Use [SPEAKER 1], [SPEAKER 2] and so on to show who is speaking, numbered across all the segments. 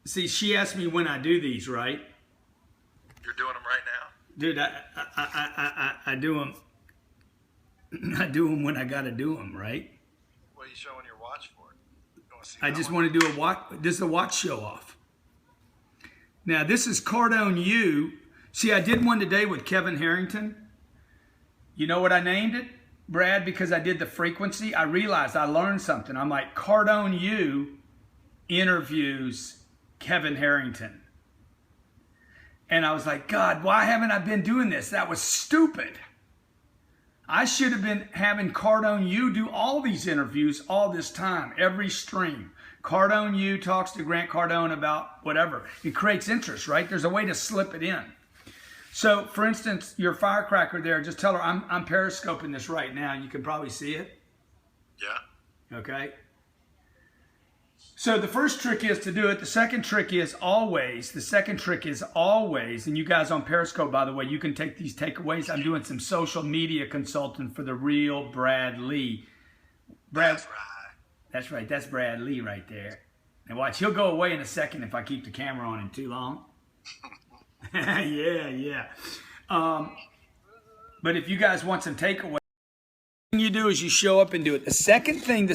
[SPEAKER 1] See, she asked me when I do these, right?
[SPEAKER 2] You're doing them right now?
[SPEAKER 1] Dude, I do them. I do them when I gotta do them, right?
[SPEAKER 2] What are you showing your watch for? You want to see
[SPEAKER 1] I just want to do a watch. This is a watch show off. Now this is Cardone U. See, I did one today with Kevin Harrington. You know what I named it, Brad? Because I did the frequency. I realized I learned something. I'm like, Cardone U interviews Kevin Harrington. And I was like, God, why haven't I been doing this? That was stupid. I should have been having Cardone U do all these interviews all this time, every stream. Cardone U talks to Grant Cardone about whatever. It creates interest, right? There's a way to slip it in. So, for instance, your firecracker there, just tell her I'm periscoping this right now. You can probably see it.
[SPEAKER 2] Yeah.
[SPEAKER 1] Okay. So the first trick is to do it. The second trick is always, and you guys on Periscope, by the way, you can take these takeaways. I'm doing some social media consulting for the real Brad Lee.
[SPEAKER 2] That's right.
[SPEAKER 1] That's right. That's Brad Lee right there. Now watch, he'll go away in a second if I keep the camera on him too long. yeah. But if you guys want some takeaways, the thing you do is you show up and do it. The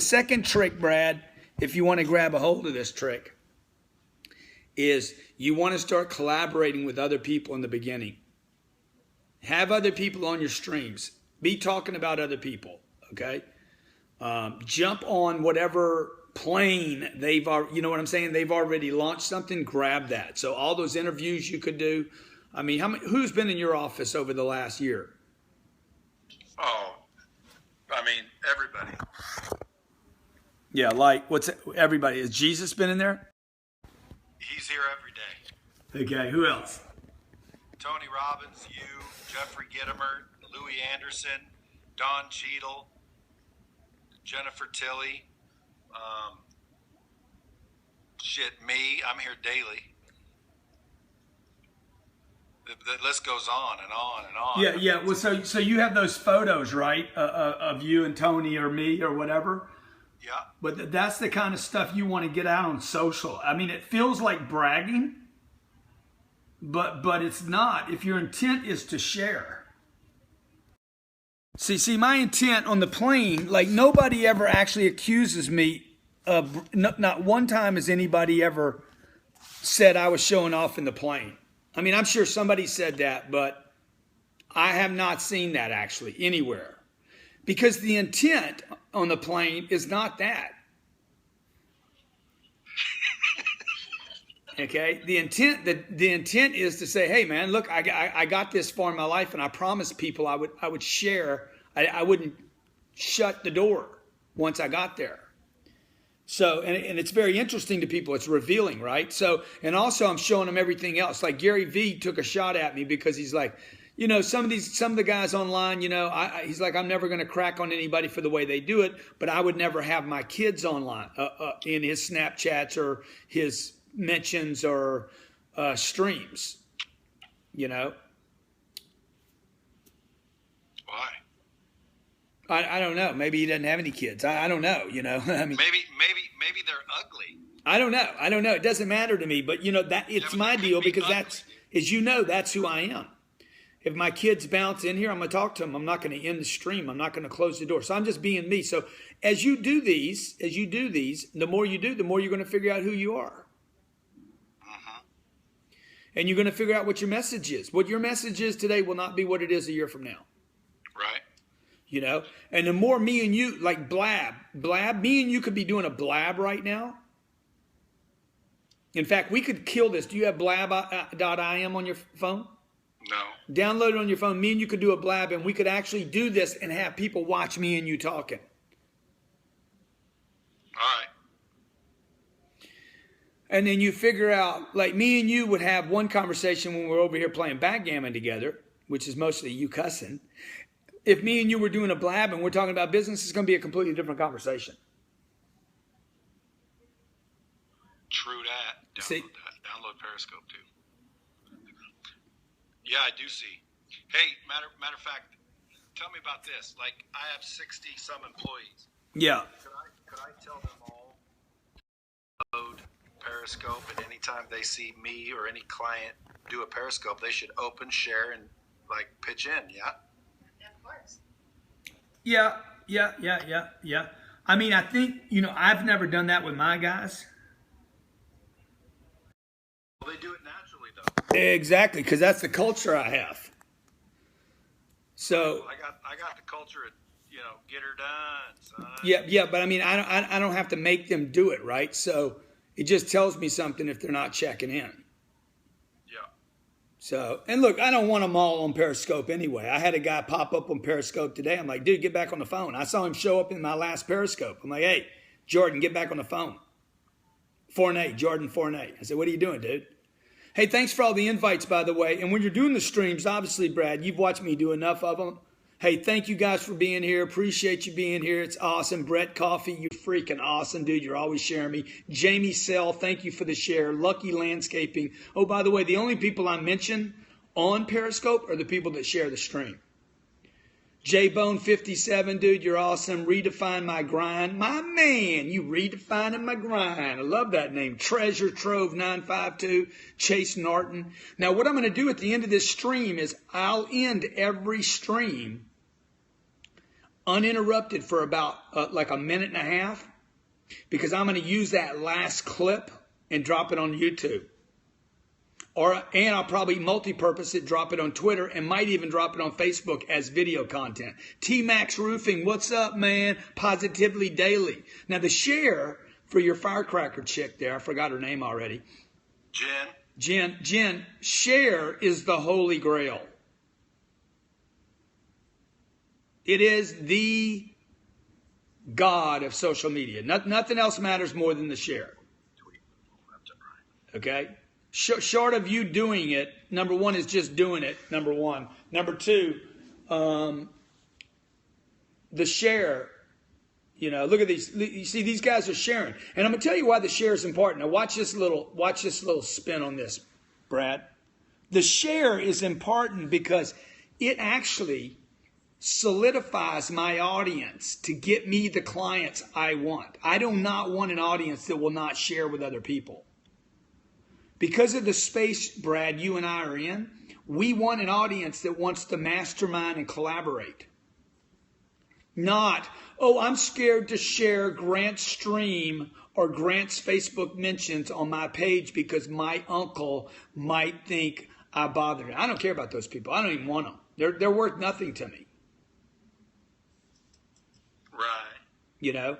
[SPEAKER 1] second trick, Brad, if you want to grab a hold of this trick, is you want to start collaborating with other people in the beginning. Have other people on your streams. Be talking about other people, okay? Jump on whatever plane they've already, you know what I'm saying? They've already launched something, grab that. So all those interviews you could do. I mean, who's been in your office over the last year?
[SPEAKER 2] Oh, I mean, everybody.
[SPEAKER 1] Yeah, like everybody? Has Jesus been in there?
[SPEAKER 2] He's here every day.
[SPEAKER 1] Okay, who else?
[SPEAKER 2] Tony Robbins, you, Jeffrey Gitomer, Louis Anderson, Don Cheadle, Jennifer Tilley, me. I'm here daily. The list goes on and on and on.
[SPEAKER 1] Yeah. Well, so you have those photos, right, of you and Tony or me or whatever.
[SPEAKER 2] Yeah.
[SPEAKER 1] But that's the kind of stuff you want to get out on social. I mean, it feels like bragging, but it's not. If your intent is to share. See, my intent on the plane, like nobody ever actually accuses me of, not one time has anybody ever said I was showing off in the plane. I mean, I'm sure somebody said that, but I have not seen that actually anywhere. Because the intent on the plane is not that. Okay? The intent is to say, hey man, look, I got this far in my life and I promised people I would share. I wouldn't shut the door once I got there. So, and it's very interesting to people. It's revealing, right? So, and also I'm showing them everything else. Like Gary Vee took a shot at me because he's like, you know, some of the guys online, you know, he's like, I'm never going to crack on anybody for the way they do it, but I would never have my kids online in his Snapchats or his mentions or streams, you know.
[SPEAKER 2] Why?
[SPEAKER 1] I don't know. Maybe he doesn't have any kids. I don't know, you know. I mean,
[SPEAKER 2] maybe they're ugly.
[SPEAKER 1] I don't know. It doesn't matter to me, but you know, that it's my deal because that's, as you know, that's who I am. If my kids bounce in here, I'm going to talk to them. I'm not going to end the stream. I'm not going to close the door. So I'm just being me. So as you do these, the more you do, the more you're going to figure out who you are.
[SPEAKER 2] Uh-huh.
[SPEAKER 1] And you're going to figure out what your message is. What your message is today will not be what it is a year from now.
[SPEAKER 2] Right.
[SPEAKER 1] You know, and the more me and you, like blab, me and you could be doing a blab right now. In fact, we could kill this. Do you have blab.im on your phone?
[SPEAKER 2] No.
[SPEAKER 1] Download it on your phone. Me and you could do a blab and we could actually do this and have people watch me and you talking.
[SPEAKER 2] All right.
[SPEAKER 1] And then you figure out, like me and you would have one conversation when we're over here playing backgammon together, which is mostly you cussing. If me and you were doing a blab and we're talking about business, it's going to be a completely different conversation.
[SPEAKER 2] True that.
[SPEAKER 1] See?
[SPEAKER 2] Download Periscope too. Yeah, I do see. Hey, matter of fact, tell me about this. Like, I have 60 some employees.
[SPEAKER 1] Yeah.
[SPEAKER 2] Could I tell them all to download Periscope, and anytime they see me or any client do a Periscope, they should open, share, and like pitch in. Yeah.
[SPEAKER 3] Of course.
[SPEAKER 1] Yeah. I mean, I think, I've never done that with my guys.
[SPEAKER 2] Well, they do it naturally, though.
[SPEAKER 1] Exactly, because that's the culture I have. So
[SPEAKER 2] I got the culture at, get her done, son.
[SPEAKER 1] yeah, but I mean, I don't have to make them do it, right? So it just tells me something if they're not checking in.
[SPEAKER 2] Yeah.
[SPEAKER 1] So, and look, I don't want them all on Periscope anyway. I had a guy pop up on Periscope today. I'm like, dude, get back on the phone. I saw him show up in my last Periscope. I'm like, hey, Jordan, get back on the phone. Jordan Fournay. I said, what are you doing, dude? Hey, thanks for all the invites, by the way. And when you're doing the streams, obviously, Brad, you've watched me do enough of them. Hey, thank you guys for being here. Appreciate you being here. It's awesome. Brett Coffee, you're freaking awesome, dude. You're always sharing me. Jamie Sell, thank you for the share. Lucky Landscaping. Oh, by the way, the only people I mention on Periscope are the people that share the stream. J-Bone57, dude, you're awesome. Redefine My Grind. My man, you redefining my grind. I love that name. Treasure Trove 952, Chase Norton. Now, what I'm going to do at the end of this stream is I'll end every stream uninterrupted for about like a minute and a half, because I'm going to use that last clip and drop it on YouTube. And I'll probably multi-purpose it, drop it on Twitter, and might even drop it on Facebook as video content. T-Max Roofing, what's up, man? Positively Daily. Now, the share for your firecracker chick there, I forgot her name already. Jen, share is the holy grail. It is the God of social media. Nothing else matters more than the share. Okay? Short of you doing it, number one is just doing it, number one. Number two, the share, look at these. You see, these guys are sharing. And I'm going to tell you why the share is important. Now, watch this little spin on this, Brad. The share is important because it actually solidifies my audience to get me the clients I want. I do not want an audience that will not share with other people. Because of the space, Brad, you and I are in, we want an audience that wants to mastermind and collaborate. Not, I'm scared to share Grant's stream or Grant's Facebook mentions on my page because my uncle might think I bothered him. I don't care about those people. I don't even want them. They're worth nothing to me.
[SPEAKER 2] Right.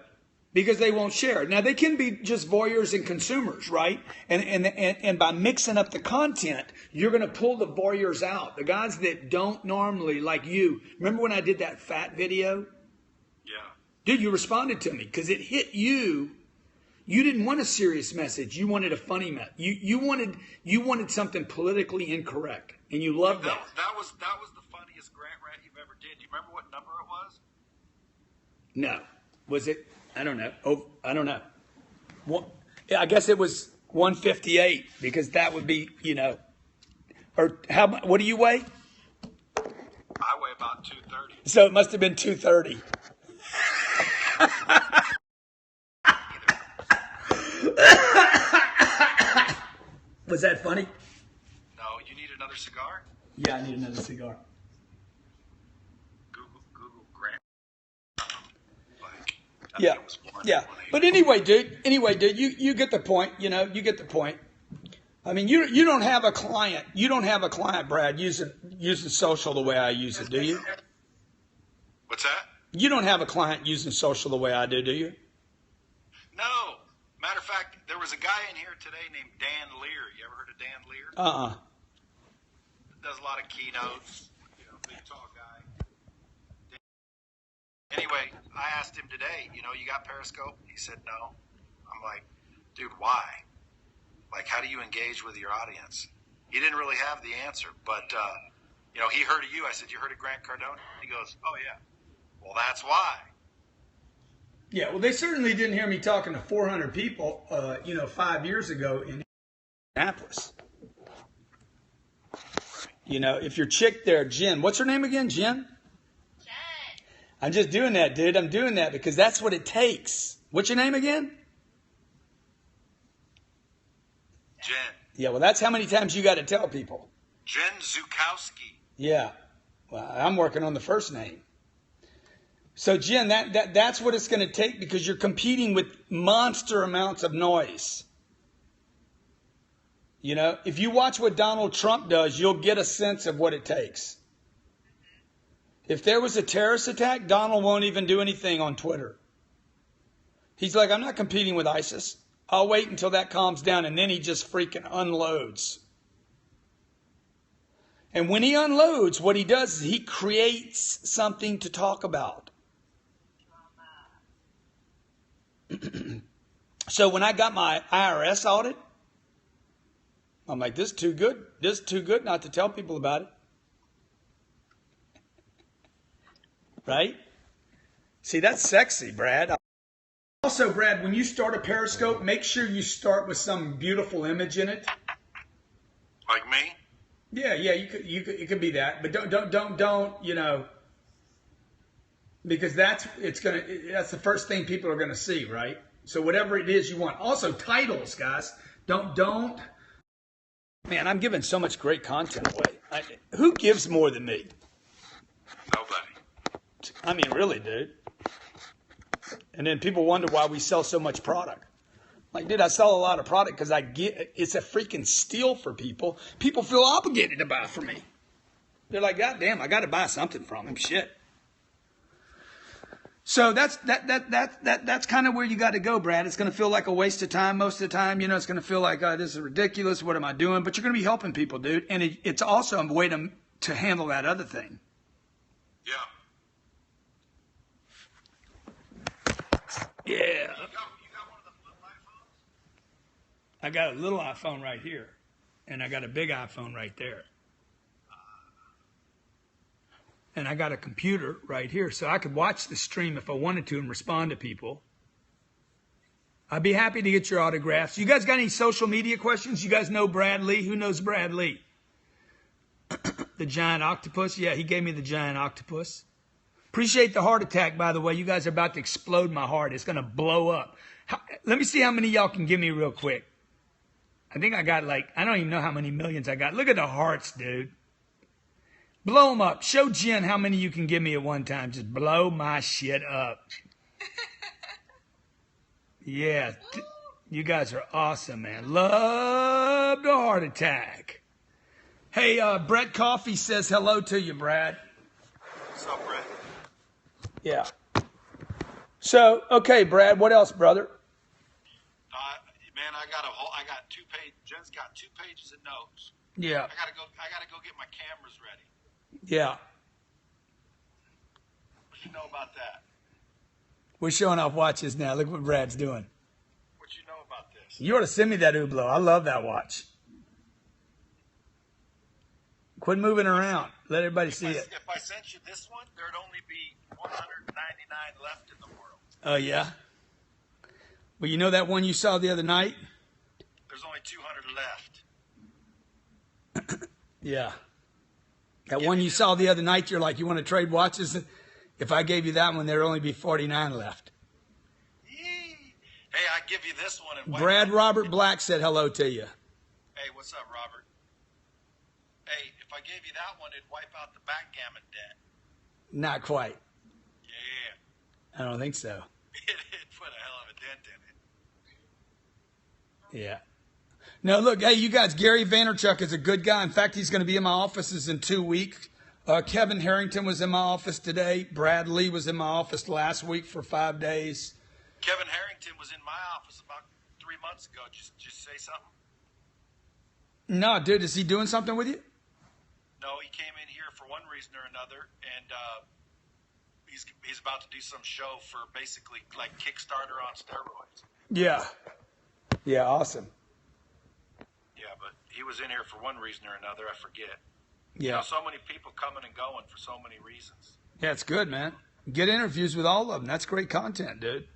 [SPEAKER 1] Because they won't share. Now, they can be just voyeurs and consumers, right? And by mixing up the content, you're going to pull the voyeurs out. The guys that don't normally, like you. Remember when I did that fat video?
[SPEAKER 2] Yeah.
[SPEAKER 1] Dude, you responded to me because it hit you. You didn't want a serious message. You wanted a funny message. You wanted something politically incorrect, and you loved that.
[SPEAKER 2] That was the funniest Grant rant you've ever did. Do you remember what number it was?
[SPEAKER 1] No. Was it? I don't know. I don't know. I guess it was 158 because that would be, or what do you weigh?
[SPEAKER 2] I weigh about 230.
[SPEAKER 1] So it must have been 230. Was that funny?
[SPEAKER 2] No, you need another cigar?
[SPEAKER 1] Yeah, I need another cigar.
[SPEAKER 2] Google Grant.
[SPEAKER 1] Yeah. But anyway, dude, you get the point. You get the point. I mean, you don't have a client. You don't have a client, Brad, using social the way I use it, do you?
[SPEAKER 2] What's that?
[SPEAKER 1] You don't have a client using social the way I do you?
[SPEAKER 2] No. Matter of fact, there was a guy in here today named Dan Lear. You ever heard of Dan Lear? Does a lot of keynotes. Big tall guy. Anyway, I asked him today, you got Periscope? He said no. I'm like, dude, why? Like, how do you engage with your audience? He didn't really have the answer, but, he heard of you. I said, you heard of Grant Cardone? He goes, oh, yeah. Well, that's why.
[SPEAKER 1] Yeah, well, they certainly didn't hear me talking to 400 people, 5 years ago in Indianapolis. If your chick there, Jen, what's her name again, Jen? I'm just doing that, dude. I'm doing that because that's what it takes. What's your name again?
[SPEAKER 2] Jen.
[SPEAKER 1] Yeah, well, that's how many times you got to tell people.
[SPEAKER 2] Jen Zukowski.
[SPEAKER 1] Yeah. Well, I'm working on the first name. So, Jen, that's what it's going to take because you're competing with monster amounts of noise. You know, if you watch what Donald Trump does, you'll get a sense of what it takes. If there was a terrorist attack, Donald won't even do anything on Twitter. He's like, I'm not competing with ISIS. I'll wait until that calms down, and then he just freaking unloads. And when he unloads, what he does is he creates something to talk about. So when I got my IRS audit, I'm like, this is too good. This is too good not to tell people about it. Right? See, that's sexy, Brad. Also, Brad, when you start a Periscope, make sure you start with some beautiful image in it.
[SPEAKER 2] Like me?
[SPEAKER 1] Yeah, it could be that, but don't, you know, because that's the first thing people are gonna see, right? So whatever it is you want. Also, titles, guys. Don't. Man, I'm giving so much great content away. Who gives more than me?
[SPEAKER 2] Nobody.
[SPEAKER 1] I mean, really, dude. And then people wonder why we sell so much product. Like, dude, I sell a lot of product because it's a freaking steal for people. People feel obligated to buy from me. They're like, God damn, I got to buy something from him. Shit. So that's kind of where you got to go, Brad. It's going to feel like a waste of time most of the time. You know, it's going to feel like, oh, this is ridiculous. What am I doing? But you're going to be helping people, dude. And it's also a way to handle that other thing.
[SPEAKER 2] Yeah.
[SPEAKER 1] Yeah.
[SPEAKER 2] You got one of the flip iPhones?
[SPEAKER 1] I got a little iPhone right here, and I got a big iPhone right there. And I got a computer right here, so I could watch the stream if I wanted to and respond to people. I'd be happy to get your autographs. You guys got any social media questions? You guys know Brad Lee? Who knows Brad Lee? The giant octopus? Yeah, he gave me the giant octopus. Appreciate the heart attack, by the way. You guys are about to explode my heart. It's going to blow up. Let me see how many y'all can give me real quick. I think I got I don't even know how many millions I got. Look at the hearts, dude. Blow them up. Show Jen how many you can give me at one time. Just blow my shit up. Yeah. You guys are awesome, man. Love the heart attack. Hey, Brett Coffee says hello to you, Brad.
[SPEAKER 2] What's up, Brett?
[SPEAKER 1] Yeah. So, okay, Brad, what else, brother?
[SPEAKER 2] Man, I got 2 pages. Jen's got 2 pages of notes.
[SPEAKER 1] Yeah.
[SPEAKER 2] I gotta go get my cameras ready.
[SPEAKER 1] Yeah.
[SPEAKER 2] What you know about that?
[SPEAKER 1] We're showing off watches now. Look what Brad's doing.
[SPEAKER 2] What you know about this?
[SPEAKER 1] You ought to send me that Hublot. I love that watch. Quit moving around. Let everybody see it.
[SPEAKER 2] If I sent you this one, there'd only be 199 left in the world.
[SPEAKER 1] Oh, yeah? Well, you know that one you saw the other night?
[SPEAKER 2] There's only 200 left.
[SPEAKER 1] Yeah. That one you saw the other night, you're like, you want to trade watches? If I gave you that one, there'd only be 49 left.
[SPEAKER 2] Yee. Hey, I give you this one. And
[SPEAKER 1] Brad Robert Black said hello to you.
[SPEAKER 2] Hey, what's up, Robert? Hey, if I gave you that one, it'd wipe out the backgammon debt.
[SPEAKER 1] Not quite.
[SPEAKER 2] Yeah.
[SPEAKER 1] I don't think so.
[SPEAKER 2] It'd put a hell of a dent in it.
[SPEAKER 1] Yeah. No, look, hey, you guys, Gary Vaynerchuk is a good guy. In fact, he's going to be in my offices in 2 weeks. Kevin Harrington was in my office today. Brad Lee was in my office last week for 5 days.
[SPEAKER 2] Kevin Harrington was in my office about 3 months ago. Just say something?
[SPEAKER 1] No, dude, is he doing something with you?
[SPEAKER 2] No, he came in here for one reason or another, and he's about to do some show for basically like Kickstarter on steroids.
[SPEAKER 1] Yeah. Yeah, awesome.
[SPEAKER 2] Yeah, but he was in here for one reason or another. I forget.
[SPEAKER 1] Yeah.
[SPEAKER 2] You know, so many people coming and going for so many reasons.
[SPEAKER 1] Yeah, it's good, man. Get interviews with all of them. That's great content, dude.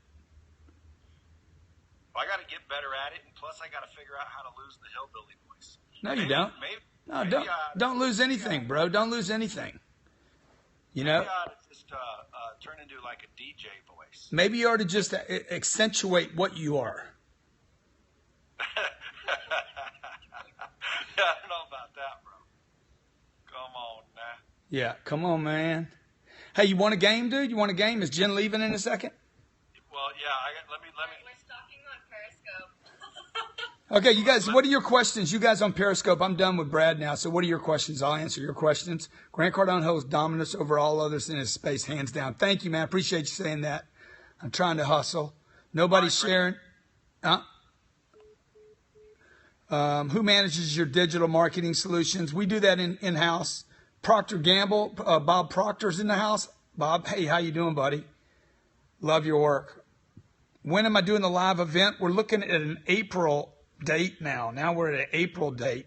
[SPEAKER 2] Well, I got to get better at it, and plus I got to figure out how to lose the hillbilly voice.
[SPEAKER 1] No, you don't. No, don't lose anything, bro. Don't lose anything. You know?
[SPEAKER 2] Maybe I ought to just turn into like a DJ voice.
[SPEAKER 1] Maybe you ought to just accentuate what you are.
[SPEAKER 3] don't know about that, bro. Come on now.
[SPEAKER 1] Yeah, come on, man. Hey, you want a game, dude? You want a game? Is Jen leaving in a second?
[SPEAKER 3] Well, yeah. Let me.
[SPEAKER 4] We're stalking on Periscope.
[SPEAKER 1] Okay, you guys, what are your questions? You guys on Periscope. I'm done with Brad now. So what are your questions? I'll answer your questions. Grant Cardone holds dominance over all others in his space, hands down. Thank you, man. Appreciate you saying that. I'm trying to hustle. Nobody's sharing. Who manages your digital marketing solutions? We do that in-house. Procter Gamble, Bob Proctor's in the house. Bob, hey, how you doing, buddy? Love your work. When am I doing the live event? We're looking at an April date now. Now we're at an April date.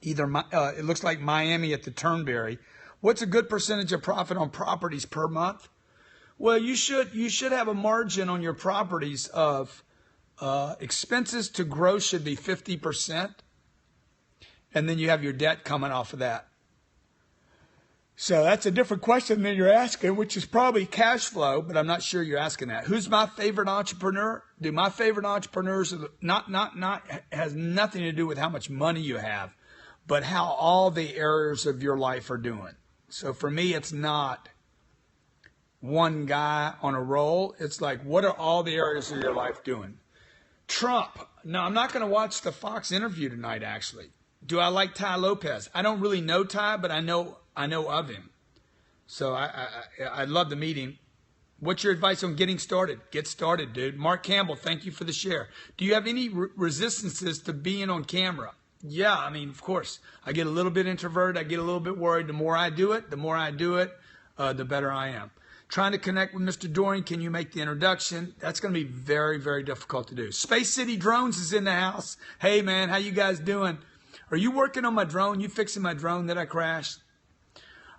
[SPEAKER 1] Either it looks like Miami at the Turnberry. What's a good percentage of profit on properties per month? Well, you should have a margin on your properties of expenses to gross should be 50%, and then you have your debt coming off of that. So that's a different question than you're asking, which is probably cash flow, but I'm not sure you're asking that. Who's my favorite entrepreneur? Dude, my favorite entrepreneurs has nothing to do with how much money you have, but how all the areas of your life are doing. So for me, it's not one guy on a roll. It's like, what are all the areas of your life doing? Trump. No, I'm not going to watch the Fox interview tonight, actually. Do I like Ty Lopez? I don't really know Ty, but I know of him. So I'd love to meet him. What's your advice on getting started? Get started, dude. Mark Campbell, thank you for the share. Do you have any resistances to being on camera? Yeah, I mean, of course. I get a little bit introverted. I get a little bit worried. The more I do it, the better I am. Trying to connect with Mr. Dorian. Can you make the introduction? That's going to be very, very difficult to do. Space City Drones is in the house. Hey, man, how you guys doing? Are you working on my drone? You fixing my drone that I crashed?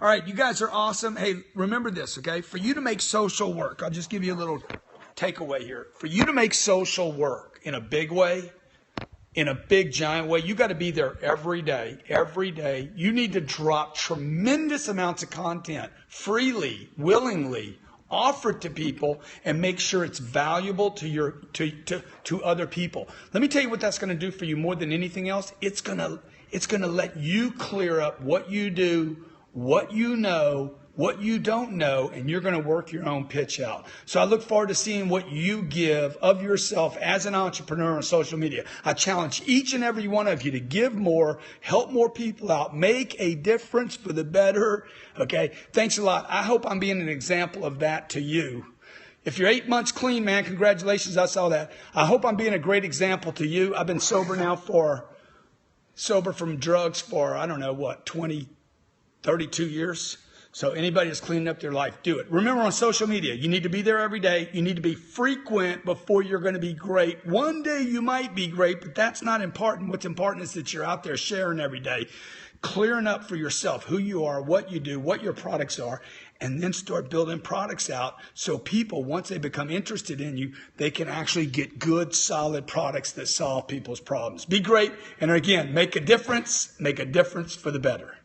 [SPEAKER 1] All right, you guys are awesome. Hey, remember this, okay? For you to make social work, I'll just give you a little takeaway here. For you to make social work in a big way, in a big, giant way, you got to be there every day. Every day. You need to drop tremendous amounts of content freely, willingly, offer it to people, and make sure it's valuable to other people. Let me tell you what that's going to do for you more than anything else. It's going to let you clear up what you do, what you know, what you don't know, and you're going to work your own pitch out. So I look forward to seeing what you give of yourself as an entrepreneur on social media. I challenge each and every one of you to give more, help more people out, make a difference for the better. Okay, thanks a lot. I hope I'm being an example of that to you. If you're 8 months clean, man, congratulations. I saw that. I hope I'm being a great example to you. I've been sober now sober from drugs for, I don't know what, 32 years. So anybody that's cleaning up their life, do it. Remember, on social media, you need to be there every day. You need to be frequent before you're going to be great. One day you might be great, but that's not important. What's important is that you're out there sharing every day, clearing up for yourself who you are, what you do, what your products are, and then start building products out so people, once they become interested in you, they can actually get good, solid products that solve people's problems. Be great, and again, make a difference for the better.